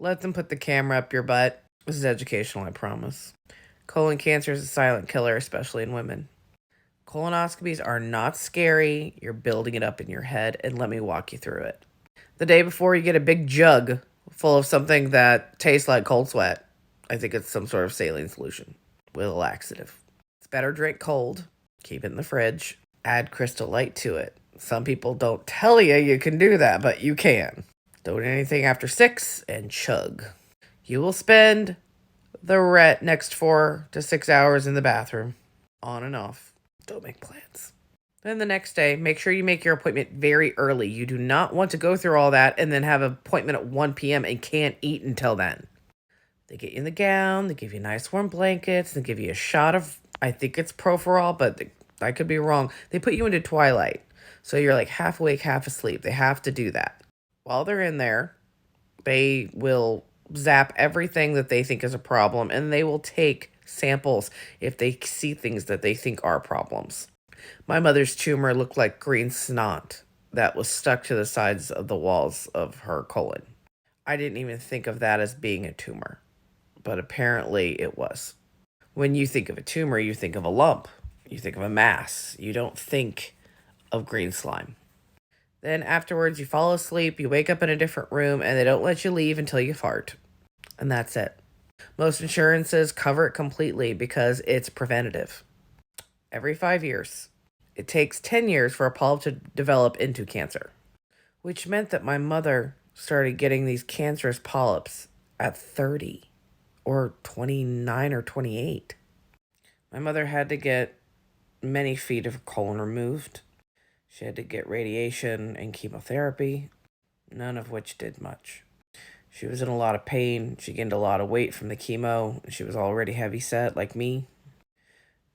Let them put the camera up your butt. This is educational, I promise. Colon cancer is a silent killer, especially in women. Colonoscopies are not scary. You're building it up in your head, and let me walk you through it. The day before, you get a big jug full of something that tastes like cold sweat. I think it's some sort of saline solution with a laxative. It's better drink cold. Keep it in the fridge. Add Crystal Light to it. Some people don't tell you can do that, but you can. Don't eat anything after 6 and chug. You will spend the next 4 to 6 hours in the bathroom, on and off. Don't make plans. Then the next day, make sure you make your appointment very early. You do not want to go through all that and then have an appointment at 1 p.m. and can't eat until then. They get you in the gown, they give you nice warm blankets, they give you a shot of, I think it's Proferol, but I could be wrong. They put you into twilight. So you're like half awake, half asleep. They have to do that. While they're in there, they will zap everything that they think is a problem, and they will take samples if they see things that they think are problems. My mother's tumor looked like green snot that was stuck to the sides of the walls of her colon. I didn't even think of that as being a tumor, but apparently it was. When you think of a tumor, you think of a lump. You think of a mass. You don't think of green slime. Then afterwards, you fall asleep, you wake up in a different room, and they don't let you leave until you fart. And that's it. Most insurances cover it completely because it's preventative. Every 5 years. It takes 10 years for a polyp to develop into cancer, which meant that my mother started getting these cancerous polyps at 30 or 29 or 28. My mother had to get many feet of her colon removed. She had to get radiation and chemotherapy, none of which did much. She was in a lot of pain. She gained a lot of weight from the chemo. She was already heavy set like me.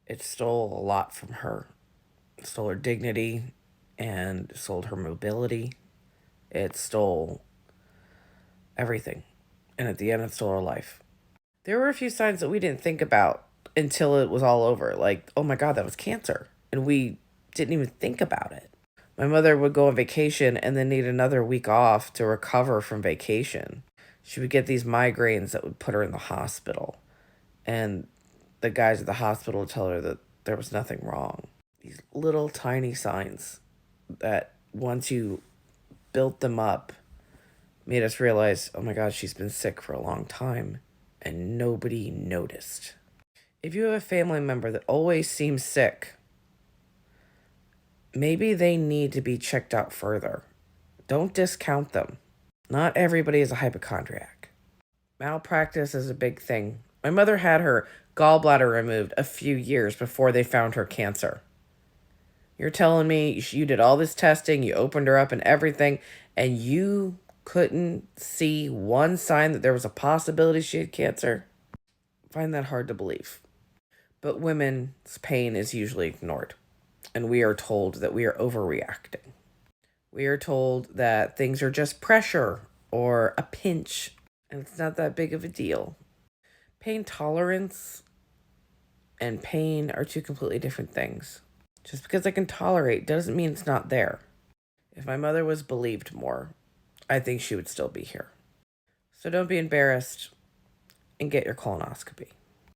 It stole a lot from her. It stole her dignity and stole her mobility. It stole everything. And at the end, it stole her life. There were a few signs that we didn't think about until it was all over. Like, oh my God, that was cancer. And we didn't even think about it. My mother would go on vacation and then need another week off to recover from vacation. She would get these migraines that would put her in the hospital. And the guys at the hospital would tell her that there was nothing wrong. These little tiny signs that once you built them up made us realize, oh my God, she's been sick for a long time and nobody noticed. If you have a family member that always seems sick, maybe they need to be checked out further. Don't discount them. Not everybody is a hypochondriac. Malpractice is a big thing. My mother had her gallbladder removed a few years before they found her cancer. You're telling me you did all this testing, you opened her up and everything, and you couldn't see one sign that there was a possibility she had cancer? I find that hard to believe. But women's pain is usually ignored. And we are told that we are overreacting. We are told that things are just pressure or a pinch, and it's not that big of a deal. Pain tolerance and pain are two completely different things. Just because I can tolerate doesn't mean it's not there. If my mother was believed more, I think she would still be here. So don't be embarrassed and get your colonoscopy.